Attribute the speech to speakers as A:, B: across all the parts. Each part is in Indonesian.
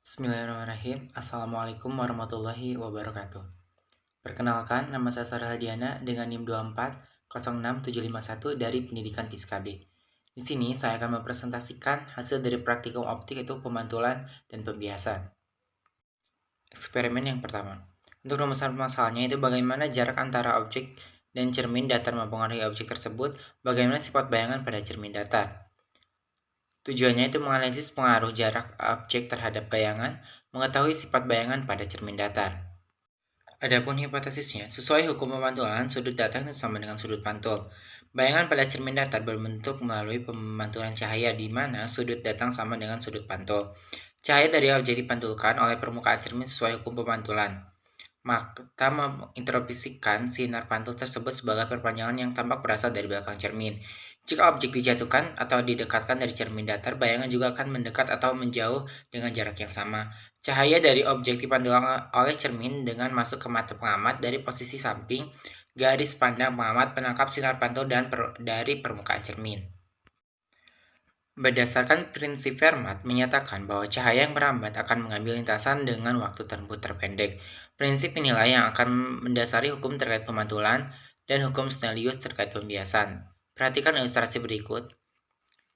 A: Bismillahirrahmanirrahim. Assalamualaikum warahmatullahi wabarakatuh. Perkenalkan, nama saya Sarah Hadiana dengan NIM 2406751 dari Pendidikan FISKB. Di sini saya akan mempresentasikan hasil dari praktikum optik yaitu pemantulan dan pembiasan. Eksperimen yang pertama. Untuk rumusan masalahnya itu bagaimana jarak antara objek dan cermin datar mempengaruhi objek tersebut, bagaimana sifat bayangan pada cermin datar. Tujuannya itu menganalisis pengaruh jarak objek terhadap bayangan, mengetahui sifat bayangan pada cermin datar. Adapun hipotesisnya, sesuai hukum pemantulan, sudut datar sama dengan sudut pantul. Bayangan pada cermin datar berbentuk melalui pemantulan cahaya di mana sudut datang sama dengan sudut pantul. Cahaya dari objek dipantulkan oleh permukaan cermin sesuai hukum pemantulan. Maka menginterpretasikan sinar pantul tersebut sebagai perpanjangan yang tampak berasal dari belakang cermin. Jika objek dijatuhkan atau didekatkan dari cermin datar, bayangan juga akan mendekat atau menjauh dengan jarak yang sama. Cahaya dari objek dipantulkan oleh cermin dengan masuk ke mata pengamat dari posisi samping garis pandang pengamat penangkap sinar pantul dari permukaan cermin. Berdasarkan prinsip Fermat menyatakan bahwa cahaya yang merambat akan mengambil lintasan dengan waktu tempuh terpendek. Prinsip inilah yang akan mendasari hukum terkait pemantulan dan hukum Snellius terkait pembiasan. Perhatikan ilustrasi berikut.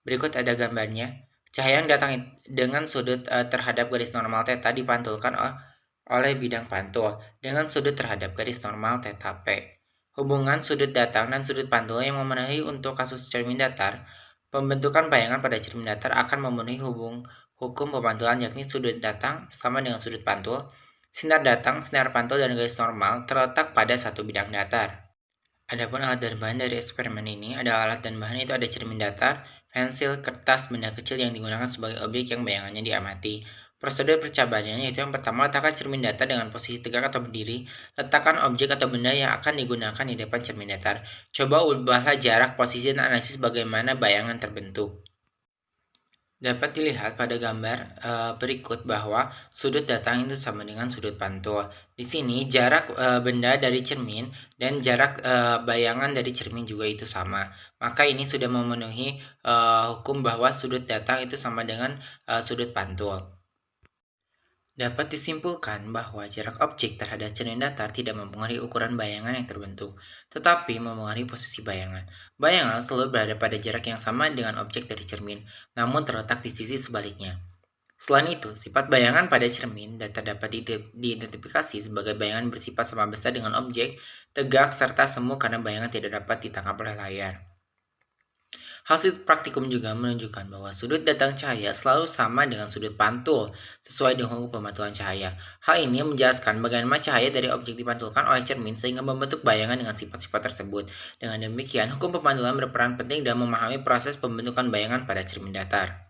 A: Berikut ada gambarnya. Cahaya yang datang dengan sudut terhadap garis normal θ dipantulkan oleh bidang pantul dengan sudut terhadap garis normal θ P. Hubungan sudut datang dan sudut pantul yang memenuhi untuk kasus cermin datar, pembentukan bayangan pada cermin datar akan memenuhi hukum pemantulan, yakni sudut datang sama dengan sudut pantul. Sinar datang, sinar pantul, dan garis normal terletak pada satu bidang datar. Adapun alat dan bahan dari eksperimen ini, ada alat dan bahan itu ada cermin datar, pensil, kertas, benda kecil yang digunakan sebagai objek yang bayangannya diamati. Prosedur percobaannya yaitu yang pertama, letakkan cermin datar dengan posisi tegak atau berdiri. Letakkan objek atau benda yang akan digunakan di depan cermin datar. Coba ubahlah jarak, posisi, dan analisis bagaimana bayangan terbentuk. Dapat dilihat pada gambar berikut bahwa sudut datang itu sama dengan sudut pantul. Di sini jarak benda dari cermin dan jarak bayangan dari cermin juga itu sama. Maka ini sudah memenuhi hukum bahwa sudut datang itu sama dengan sudut pantul. Dapat disimpulkan bahwa jarak objek terhadap cermin datar tidak mempengaruhi ukuran bayangan yang terbentuk, tetapi mempengaruhi posisi bayangan. Bayangan selalu berada pada jarak yang sama dengan objek dari cermin, namun terletak di sisi sebaliknya. Selain itu, sifat bayangan pada cermin datar dapat diidentifikasi sebagai bayangan bersifat sama besar dengan objek, tegak, serta semu karena bayangan tidak dapat ditangkap oleh layar. Hasil praktikum juga menunjukkan bahwa sudut datang cahaya selalu sama dengan sudut pantul sesuai dengan hukum pemantulan cahaya. Hal ini menjelaskan bagaimana cahaya dari objek dipantulkan oleh cermin sehingga membentuk bayangan dengan sifat-sifat tersebut. Dengan demikian, hukum pemantulan berperan penting dalam memahami proses pembentukan bayangan pada cermin datar.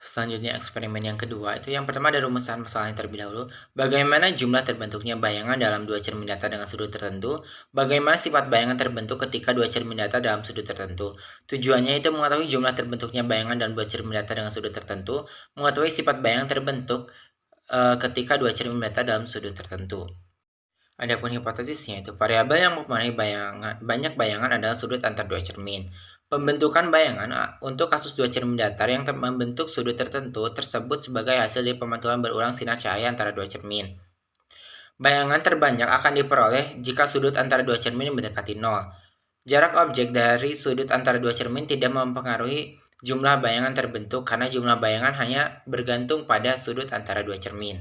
A: Selanjutnya eksperimen yang kedua, itu yang pertama ada rumusan masalahnya terlebih dahulu. Bagaimana jumlah terbentuknya bayangan dalam dua cermin datar dengan sudut tertentu? Bagaimana sifat bayangan terbentuk ketika dua cermin datar dalam sudut tertentu? Tujuannya itu mengetahui jumlah terbentuknya bayangan dalam dua cermin datar dengan sudut tertentu, mengetahui sifat bayangan terbentuk ketika dua cermin datar dalam sudut tertentu. Adapun hipotesisnya itu variabel yang mempengaruhi banyak bayangan adalah sudut antar dua cermin. Pembentukan bayangan untuk kasus dua cermin datar yang membentuk sudut tertentu tersebut sebagai hasil dari pemantulan berulang sinar cahaya antara dua cermin. Bayangan terbanyak akan diperoleh jika sudut antara dua cermin mendekati 0. Jarak objek dari sudut antara dua cermin tidak mempengaruhi jumlah bayangan terbentuk karena jumlah bayangan hanya bergantung pada sudut antara dua cermin.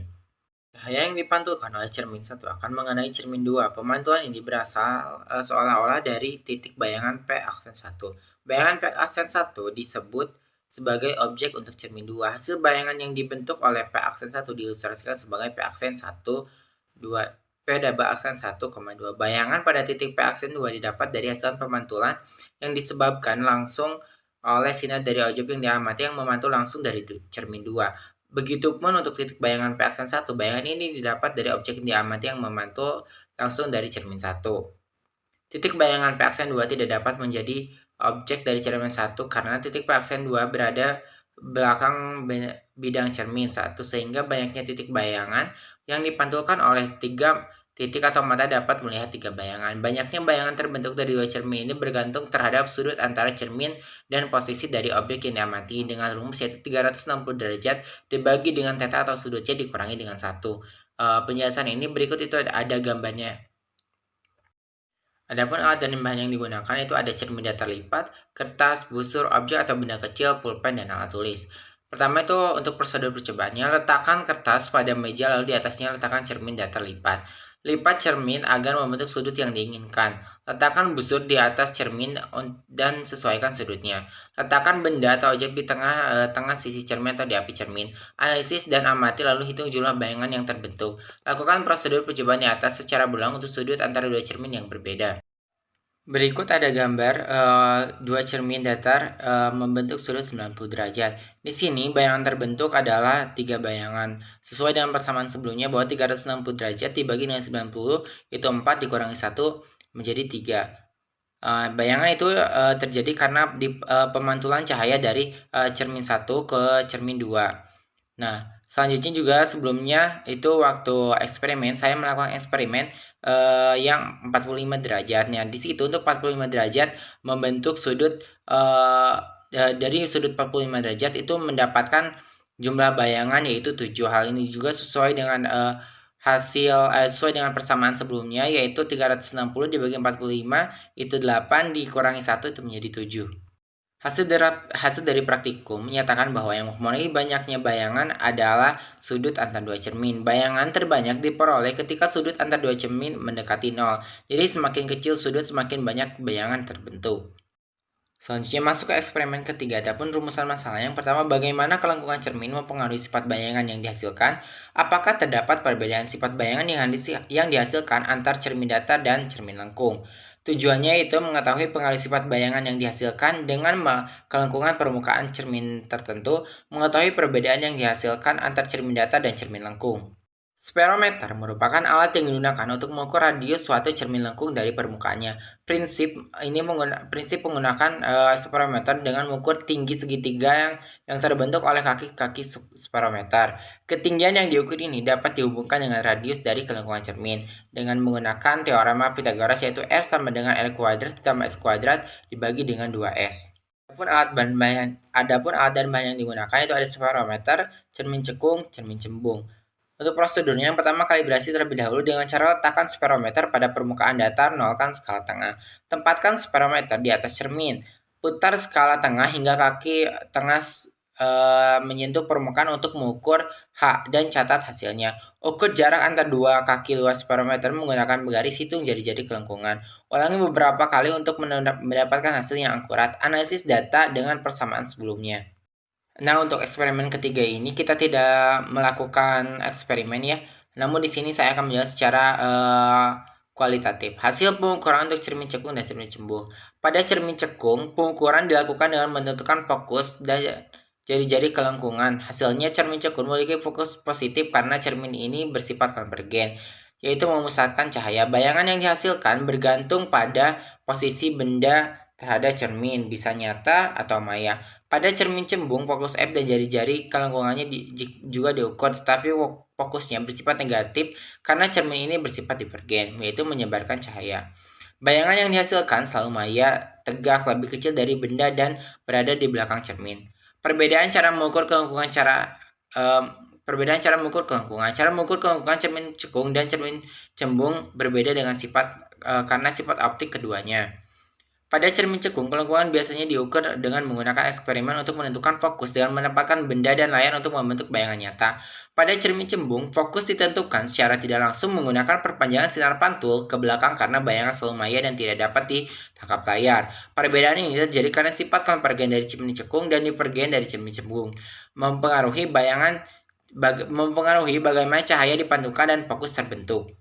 A: Cahaya yang dipantulkan oleh cermin 1 akan mengenai cermin 2. Pemantulan ini berasal seolah-olah dari titik bayangan P aksen 1. Bayangan P aksen 1 disebut sebagai objek untuk cermin 2. Hasil bayangan yang dibentuk oleh P aksen 1 diilustrasikan sebagai P aksen 1, 2, P double aksen 1,2. Bayangan pada titik P aksen 2 didapat dari hasil pemantulan yang disebabkan langsung oleh sinar dari objek yang diamati yang memantul langsung dari cermin 2. Begitupun untuk titik bayangan P aksen 1, bayangan ini didapat dari objek yang diamati yang memantul langsung dari cermin 1. Titik bayangan P aksen 2 tidak dapat menjadi objek dari cermin 1 karena titik P aksen 2 berada belakang bidang cermin 1 sehingga banyaknya titik bayangan yang dipantulkan oleh tiga Titik atau mata dapat melihat 3 bayangan. Banyaknya bayangan terbentuk dari 2 cermin ini bergantung terhadap sudut antara cermin dan posisi dari objek yang diamati dengan rumus yaitu 360 derajat dibagi dengan theta atau sudutnya dikurangi dengan 1. Penjelasan ini berikut itu ada gambarnya. Adapun alat dan bahan yang digunakan itu ada cermin datar lipat, kertas, busur, objek atau benda kecil, pulpen, dan alat tulis. Pertama itu untuk prosedur percobaannya, letakkan kertas pada meja lalu di atasnya letakkan cermin datar lipat. Lipat cermin agar membentuk sudut yang diinginkan. Letakkan busur di atas cermin dan sesuaikan sudutnya. Letakkan benda atau objek di tengah sisi cermin atau di api cermin. Analisis dan amati lalu hitung jumlah bayangan yang terbentuk. Lakukan prosedur percobaan di atas secara berulang untuk sudut antara dua cermin yang berbeda. Berikut ada gambar dua cermin datar membentuk sudut 90 derajat. Di sini bayangan terbentuk adalah 3 bayangan. Sesuai dengan persamaan sebelumnya bahwa 360 derajat dibagi dengan 90 itu 4 dikurangi 1 menjadi 3. Bayangan itu terjadi karena pemantulan cahaya dari cermin 1 ke cermin 2. Nah, selanjutnya juga sebelumnya itu waktu eksperimen, saya melakukan eksperimen yang 45 derajat. Nah, di situ untuk 45 derajat membentuk sudut dari sudut 45 derajat itu mendapatkan jumlah bayangan yaitu 7. Hal ini juga sesuai dengan sesuai dengan persamaan sebelumnya yaitu 360 dibagi 45 itu 8 dikurangi 1 itu menjadi 7. Hasil dari praktikum menyatakan bahwa yang mempengaruhi banyaknya bayangan adalah sudut antar dua cermin. Bayangan terbanyak diperoleh ketika sudut antar dua cermin mendekati 0. Jadi semakin kecil sudut semakin banyak bayangan terbentuk. Selanjutnya masuk ke eksperimen ketiga. Adapun rumusan masalah yang pertama, bagaimana kelengkungan cermin mempengaruhi sifat bayangan yang dihasilkan? Apakah terdapat perbedaan sifat bayangan yang dihasilkan antar cermin datar dan cermin lengkung? Tujuannya itu mengetahui pengaruh sifat bayangan yang dihasilkan dengan kelengkungan permukaan cermin tertentu, mengetahui perbedaan yang dihasilkan antar cermin datar dan cermin lengkung. Sperometer merupakan alat yang digunakan untuk mengukur radius suatu cermin lengkung dari permukaannya. Prinsip menggunakan sperometer dengan mengukur tinggi segitiga yang terbentuk oleh kaki-kaki sperometer. Ketinggian yang diukur ini dapat dihubungkan dengan radius dari kelengkungan cermin dengan menggunakan teorema Pythagoras yaitu R sama dengan L kuadrat ditambah S kuadrat dibagi dengan 2S. Adapun alat dan bahan yang digunakan itu ada sperometer, cermin cekung, cermin cembung. Untuk prosedurnya, yang pertama kalibrasi terlebih dahulu dengan cara letakkan sperometer pada permukaan datar, nolkan skala tengah. Tempatkan sperometer di atas cermin. Putar skala tengah hingga kaki tengah menyentuh permukaan untuk mengukur H dan catat hasilnya. Ukur jarak antara dua kaki luas sperometer menggunakan garis hitung jari-jari kelengkungan. Ulangi beberapa kali untuk mendapatkan hasil yang akurat. Analisis data dengan persamaan sebelumnya. Nah, untuk eksperimen ketiga ini kita tidak melakukan eksperimen ya. Namun di sini saya akan menjelaskan secara kualitatif. Hasil pengukuran untuk cermin cekung dan cermin cembung. Pada cermin cekung, pengukuran dilakukan dengan menentukan fokus dan jari-jari kelengkungan. Hasilnya cermin cekung memiliki fokus positif karena cermin ini bersifat konvergen, yaitu memusatkan cahaya. Bayangan yang dihasilkan bergantung pada posisi benda terhadap cermin, bisa nyata atau maya. Pada cermin cembung, fokus F dan jari-jari kelengkungannya juga diukur, tetapi fokusnya bersifat negatif karena cermin ini bersifat divergen, yaitu menyebarkan cahaya. Bayangan yang dihasilkan selalu maya, tegak, lebih kecil dari benda dan berada di belakang cermin. Perbedaan cara mengukur kelengkungan Cara mengukur kelengkungan cermin cekung dan cermin cembung berbeda dengan karena sifat optik keduanya. Pada cermin cekung, kelengkungan biasanya diukur dengan menggunakan eksperimen untuk menentukan fokus dengan menempatkan benda dan layar untuk membentuk bayangan nyata. Pada cermin cembung, fokus ditentukan secara tidak langsung menggunakan perpanjangan sinar pantul ke belakang karena bayangan selalu maya dan tidak dapat ditangkap layar. Perbedaan ini terjadi karena sifat konvergen dari cermin cekung dan divergen dari cermin cembung mempengaruhi bagaimana cahaya dipantulkan dan fokus terbentuk.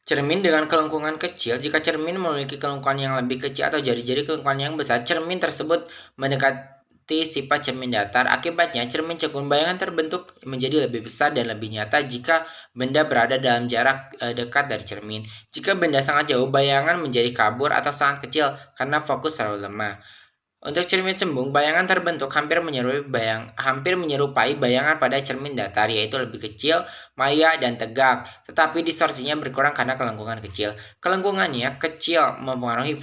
A: Cermin dengan kelengkungan kecil, jika cermin memiliki kelengkungan yang lebih kecil atau jari-jari kelengkungan yang besar, cermin tersebut mendekati sifat cermin datar. Akibatnya, cermin cekung bayangan terbentuk menjadi lebih besar dan lebih nyata jika benda berada dalam jarak dekat dari cermin. Jika benda sangat jauh, bayangan menjadi kabur atau sangat kecil karena fokus terlalu lemah. Untuk cermin cembung, bayangan terbentuk hampir menyerupai bayangan pada cermin datar, yaitu lebih kecil, maya, dan tegak. Tetapi distorsinya berkurang karena kelengkungan kecil. Kelengkungan kecil mempengaruhi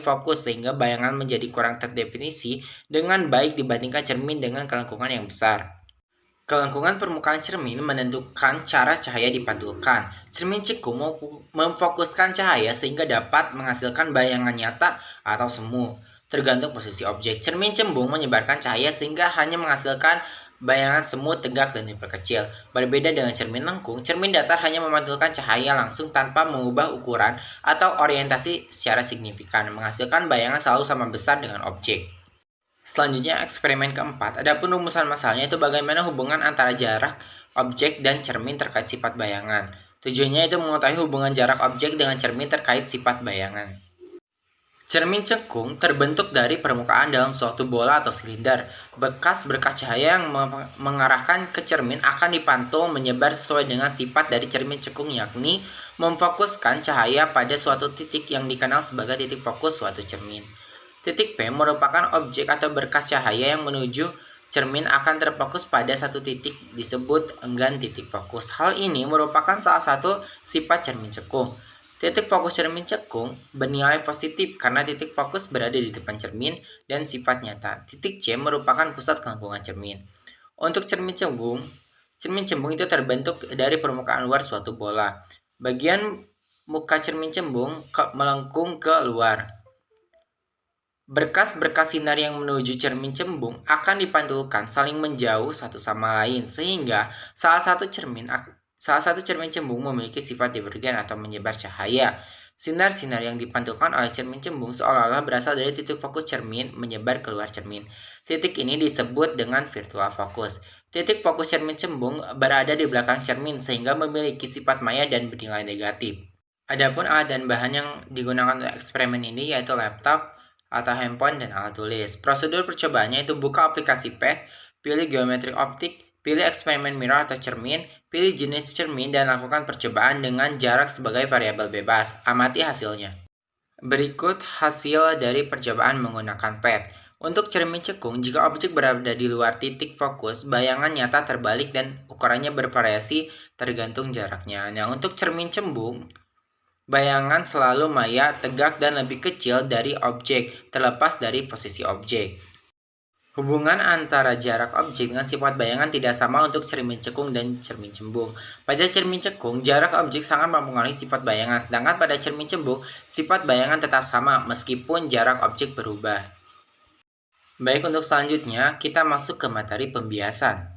A: fokus sehingga bayangan menjadi kurang terdefinisi dengan baik dibandingkan cermin dengan kelengkungan yang besar. Kelengkungan permukaan cermin menentukan cara cahaya dipantulkan. Cermin cekung memfokuskan cahaya sehingga dapat menghasilkan bayangan nyata atau semu, tergantung posisi objek. Cermin cembung menyebarkan cahaya sehingga hanya menghasilkan bayangan semu, tegak, dan diperkecil. Berbeda dengan cermin lengkung, cermin datar hanya memantulkan cahaya langsung tanpa mengubah ukuran atau orientasi secara signifikan, menghasilkan bayangan selalu sama besar dengan objek. Selanjutnya, eksperimen keempat. Adapun rumusan masalahnya itu bagaimana hubungan antara jarak objek dan cermin terkait sifat bayangan. Tujuannya itu mengetahui hubungan jarak objek dengan cermin terkait sifat bayangan. Cermin cekung terbentuk dari permukaan dalam suatu bola atau silinder. Berkas-berkas cahaya yang mengarahkan ke cermin akan dipantul menyebar sesuai dengan sifat dari cermin cekung, yakni memfokuskan cahaya pada suatu titik yang dikenal sebagai titik fokus suatu cermin. Titik P merupakan objek atau berkas cahaya yang menuju cermin akan terfokus pada satu titik disebut enggan titik fokus. Hal ini merupakan salah satu sifat cermin cekung. Titik fokus cermin cekung bernilai positif karena titik fokus berada di depan cermin dan sifat nyata. Titik C merupakan pusat kelengkungan cermin. Untuk cermin cembung itu terbentuk dari permukaan luar suatu bola. Bagian muka cermin cembung melengkung ke luar. Berkas-berkas sinar yang menuju cermin cembung akan dipantulkan saling menjauh satu sama lain sehingga salah satu cermin cembung memiliki sifat divergen atau menyebar cahaya. Sinar-sinar yang dipantulkan oleh cermin cembung seolah-olah berasal dari titik fokus cermin menyebar keluar cermin. Titik ini disebut dengan virtual fokus. Titik fokus cermin cembung berada di belakang cermin sehingga memiliki sifat maya dan bernilai negatif. Adapun alat dan bahan yang digunakan untuk eksperimen ini yaitu laptop atau handphone dan alat tulis. Prosedur percobaannya itu buka aplikasi PET, pilih geometrik optik, pilih eksperimen mirror atau cermin, pilih jenis cermin dan lakukan percobaan dengan jarak sebagai variabel bebas. Amati hasilnya. Berikut hasil dari percobaan menggunakan PET. Untuk cermin cekung, jika objek berada di luar titik fokus, bayangan nyata terbalik dan ukurannya bervariasi tergantung jaraknya. Nah, untuk cermin cembung, bayangan selalu maya, tegak, dan lebih kecil dari objek, terlepas dari posisi objek. Hubungan antara jarak objek dengan sifat bayangan tidak sama untuk cermin cekung dan cermin cembung. Pada cermin cekung, jarak objek sangat mempengaruhi sifat bayangan, sedangkan pada cermin cembung, sifat bayangan tetap sama meskipun jarak objek berubah. Baik, untuk selanjutnya, kita masuk ke materi pembiasan.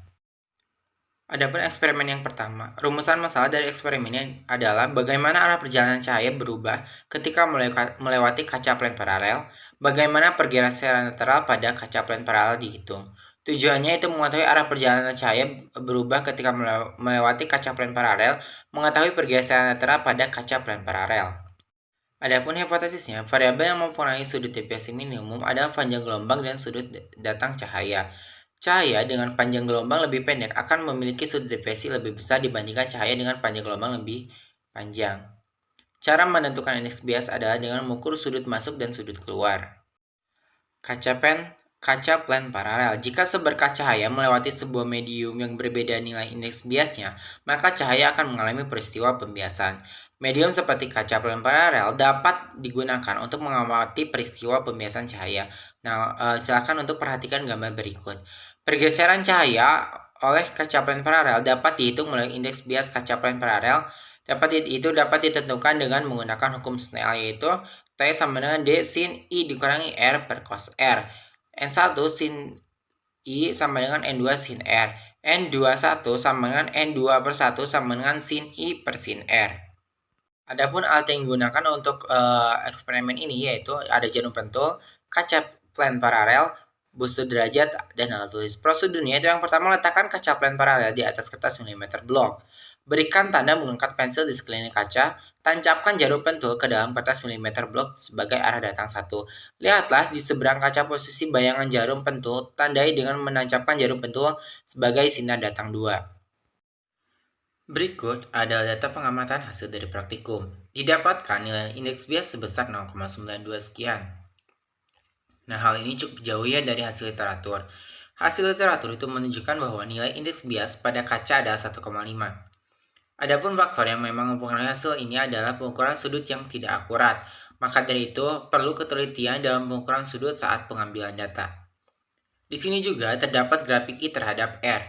A: Adapun eksperimen yang pertama, rumusan masalah dari eksperimen ini adalah bagaimana arah perjalanan cahaya berubah ketika melewati kaca plan paralel, bagaimana pergeseran lateral pada kaca plan paralel dihitung. Tujuannya itu mengetahui arah perjalanan cahaya berubah ketika melewati kaca plan paralel, mengetahui pergeseran lateral pada kaca plan paralel. Adapun hipotesisnya, variabel yang mempengaruhi sudut deviasi minimum adalah panjang gelombang dan sudut datang cahaya. Cahaya dengan panjang gelombang lebih pendek akan memiliki sudut deviasi lebih besar dibandingkan cahaya dengan panjang gelombang lebih panjang. Cara menentukan indeks bias adalah dengan mengukur sudut masuk dan sudut keluar. Kaca plan paralel. Jika seberkas cahaya melewati sebuah medium yang berbeda nilai indeks biasnya, maka cahaya akan mengalami peristiwa pembiasan. Medium seperti kaca plan paralel dapat digunakan untuk mengamati peristiwa pembiasan cahaya. Nah, silakan untuk perhatikan gambar berikut. Pergeseran cahaya oleh kaca plan paralel dapat dihitung melalui indeks bias kaca plan paralel. Dapat ditentukan dengan menggunakan hukum Snell, yaitu T sama dengan D sin I dikurangi R per cos R. N1 sin I sama dengan N2 sin R. N21 sama dengan N2 per 1 sama dengan sin I per sin R. Adapun alat yang digunakan untuk eksperimen ini yaitu ada jarum pentul, kaca plan paralel, bus derajat, dan alat tulis. Prosedurnya itu yang pertama, letakkan kaca plan paralel di atas kertas milimeter blok. Berikan tanda menggunakan pensil di sekeliling kaca, tancapkan jarum pentul ke dalam kertas milimeter blok sebagai arah datang 1. Lihatlah di seberang kaca posisi bayangan jarum pentul, tandai dengan menancapkan jarum pentul sebagai sinar datang 2. Berikut adalah data pengamatan hasil dari praktikum. Didapatkan nilai indeks bias sebesar 0,92 sekian. Nah, hal ini cukup jauh ya dari hasil literatur. Hasil literatur itu menunjukkan bahwa nilai indeks bias pada kaca adalah 1,5. Adapun faktor yang memang mempengaruhi hasil ini adalah pengukuran sudut yang tidak akurat. Maka dari itu, perlu ketelitian dalam pengukuran sudut saat pengambilan data. Di sini juga terdapat grafik I terhadap R.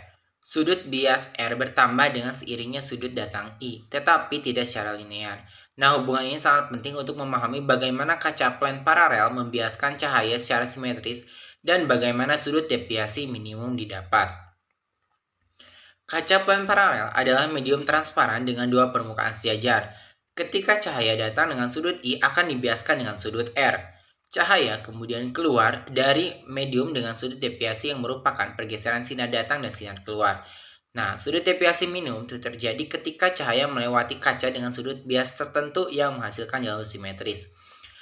A: Sudut bias R bertambah dengan seiringnya sudut datang I, tetapi tidak secara linear. Nah, hubungan ini sangat penting untuk memahami bagaimana kaca plan paralel membiaskan cahaya secara simetris dan bagaimana sudut deviasi minimum didapat. Kaca plan paralel adalah medium transparan dengan dua permukaan sejajar. Ketika cahaya datang dengan sudut I akan dibiaskan dengan sudut R. Cahaya kemudian keluar dari medium dengan sudut deviasi yang merupakan pergeseran sinar datang dan sinar keluar. Nah, sudut deviasi minimum itu terjadi ketika cahaya melewati kaca dengan sudut bias tertentu yang menghasilkan jalur simetris.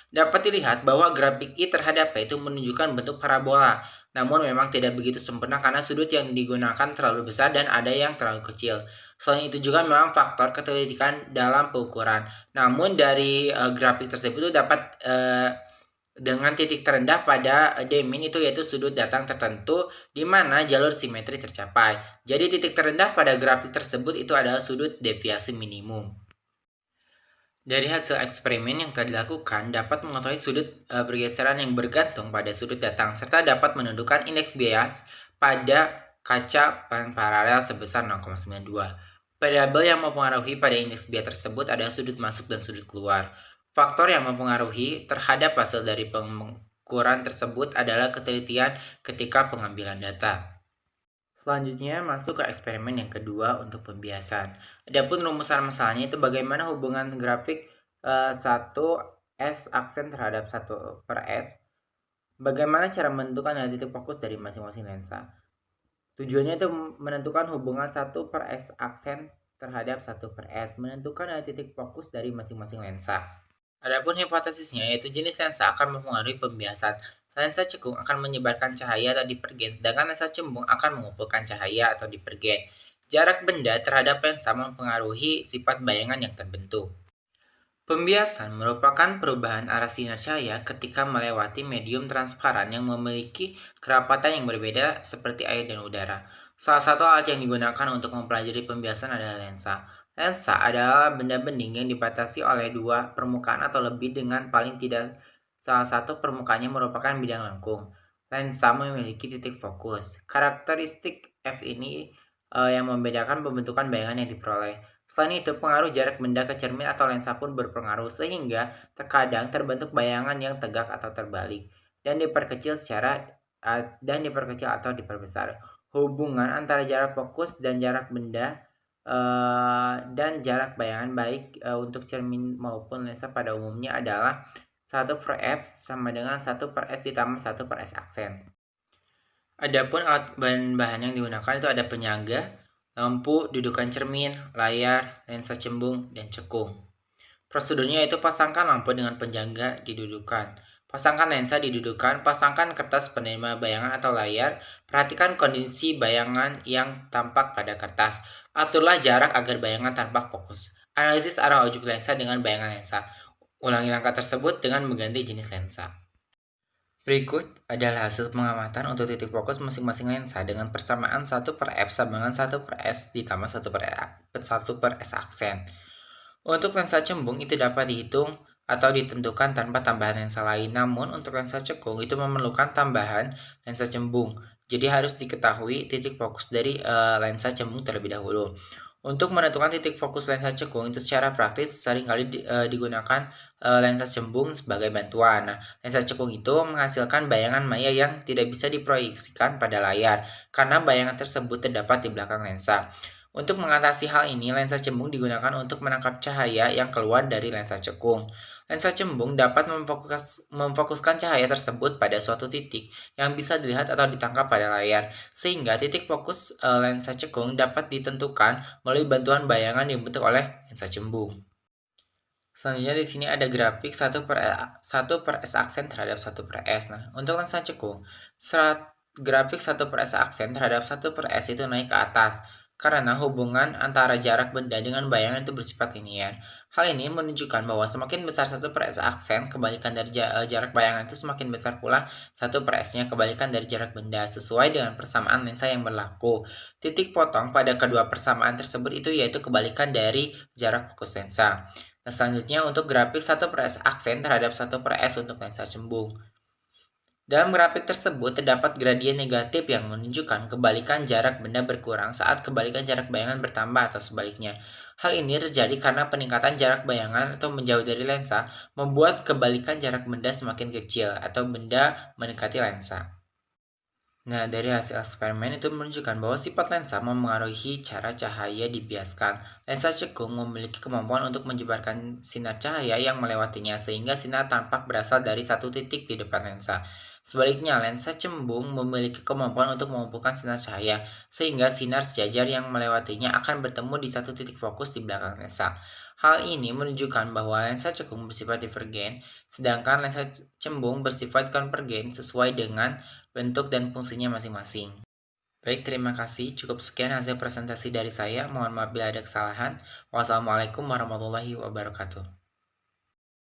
A: Dapat dilihat bahwa grafik I terhadap P itu menunjukkan bentuk parabola, namun memang tidak begitu sempurna karena sudut yang digunakan terlalu besar dan ada yang terlalu kecil. Selain itu juga memang faktor ketelitian dalam pengukuran. Namun dari grafik tersebut dapat dengan titik terendah pada D-min itu yaitu sudut datang tertentu di mana jalur simetri tercapai. Jadi titik terendah pada grafik tersebut itu adalah sudut deviasi minimum. Dari hasil eksperimen yang telah dilakukan dapat mengetahui sudut pergeseran yang bergantung pada sudut datang serta dapat menentukan indeks bias pada kaca paralel sebesar 0,92. Variabel yang mempengaruhi pada indeks bias tersebut adalah sudut masuk dan sudut keluar. Faktor yang mempengaruhi terhadap hasil dari pengukuran tersebut adalah ketelitian ketika pengambilan data. Selanjutnya masuk ke eksperimen yang kedua untuk pembiasan. Adapun rumusan masalahnya itu bagaimana hubungan grafik 1 S aksen terhadap 1 per S. Bagaimana cara menentukan titik fokus dari masing-masing lensa. Tujuannya itu menentukan hubungan 1 per S aksen terhadap 1 per S. Menentukan titik fokus dari masing-masing lensa. Adapun hipotesisnya yaitu jenis lensa akan mempengaruhi pembiasan. Lensa cekung akan menyebarkan cahaya atau divergen, sedangkan lensa cembung akan mengumpulkan cahaya atau divergen. Jarak benda terhadap lensa mempengaruhi sifat bayangan yang terbentuk. Pembiasan merupakan perubahan arah sinar cahaya ketika melewati medium transparan yang memiliki kerapatan yang berbeda seperti air dan udara. Salah satu alat yang digunakan untuk mempelajari pembiasan adalah lensa. Lensa adalah benda bening yang dibatasi oleh dua permukaan atau lebih dengan paling tidak salah satu permukaannya merupakan bidang lengkung. Lensa memiliki titik fokus. Karakteristik F ini yang membedakan pembentukan bayangan yang diperoleh. Selain itu, pengaruh jarak benda ke cermin atau lensa pun berpengaruh sehingga terkadang terbentuk bayangan yang tegak atau terbalik dan diperkecil atau diperbesar. Hubungan antara jarak fokus dan jarak benda dan jarak bayangan baik untuk cermin maupun lensa pada umumnya adalah 1 per F sama dengan 1 per S ditambah 1 per S aksen. Adapun alat bahan-bahan yang digunakan itu ada penyangga, lampu, dudukan cermin, layar, lensa cembung, dan cekung. Prosedurnya itu pasangkan lampu dengan penyangga didudukan. Pasangkan lensa didudukan, pasangkan kertas penerima bayangan atau layar, perhatikan kondisi bayangan yang tampak pada kertas. Aturlah jarak agar bayangan tampak fokus. Analisis arah ujung lensa dengan bayangan lensa. Ulangi langkah tersebut dengan mengganti jenis lensa. Berikut adalah hasil pengamatan untuk titik fokus masing-masing lensa dengan persamaan 1 per F sama dengan 1 per S ditambah 1 per S aksen. Untuk lensa cembung itu dapat dihitung atau ditentukan tanpa tambahan lensa lain. Namun untuk lensa cekung itu memerlukan tambahan lensa cembung. Jadi harus diketahui titik fokus dari lensa cembung terlebih dahulu. Untuk menentukan titik fokus lensa cekung itu secara praktis seringkali digunakan lensa cembung sebagai bantuan. Nah, lensa cekung itu menghasilkan bayangan maya yang tidak bisa diproyeksikan pada layar karena bayangan tersebut terdapat di belakang lensa. Untuk mengatasi hal ini, lensa cembung digunakan untuk menangkap cahaya yang keluar dari lensa cekung. Lensa cembung dapat memfokuskan cahaya tersebut pada suatu titik yang bisa dilihat atau ditangkap pada layar, sehingga titik fokus lensa cekung dapat ditentukan melalui bantuan bayangan yang dibentuk oleh lensa cembung. Selanjutnya di sini ada grafik 1 per S aksen terhadap 1 per S. Nah, untuk lensa cekung, grafik 1 per S aksen terhadap 1 per S itu naik ke atas karena hubungan antara jarak benda dengan bayangan itu bersifat linear. Hal ini menunjukkan bahwa semakin besar satu per S aksen, kebalikan dari jarak bayangan itu semakin besar pula satu per S-nya kebalikan dari jarak benda, sesuai dengan persamaan lensa yang berlaku. Titik potong pada kedua persamaan tersebut itu yaitu kebalikan dari jarak fokus lensa. Nah, selanjutnya untuk grafik satu per S aksen terhadap satu per S untuk lensa cembung. Dalam grafik tersebut terdapat gradien negatif yang menunjukkan kebalikan jarak benda berkurang saat kebalikan jarak bayangan bertambah atau sebaliknya. Hal ini terjadi karena peningkatan jarak bayangan atau menjauh dari lensa membuat kebalikan jarak benda semakin kecil atau benda mendekati lensa. Nah, dari hasil eksperimen itu menunjukkan bahwa sifat lensa memengaruhi cara cahaya dibiaskan. Lensa cekung memiliki kemampuan untuk menyebarkan sinar cahaya yang melewatinya sehingga sinar tampak berasal dari satu titik di depan lensa. Sebaliknya, lensa cembung memiliki kemampuan untuk mengumpulkan sinar cahaya sehingga sinar sejajar yang melewatinya akan bertemu di satu titik fokus di belakang lensa. Hal ini menunjukkan bahwa lensa cekung bersifat divergen, sedangkan lensa cembung bersifat konvergen sesuai dengan bentuk dan fungsinya masing-masing. Baik, terima kasih. Cukup sekian hasil presentasi dari saya. Mohon maaf bila ada kesalahan. Wassalamualaikum warahmatullahi wabarakatuh.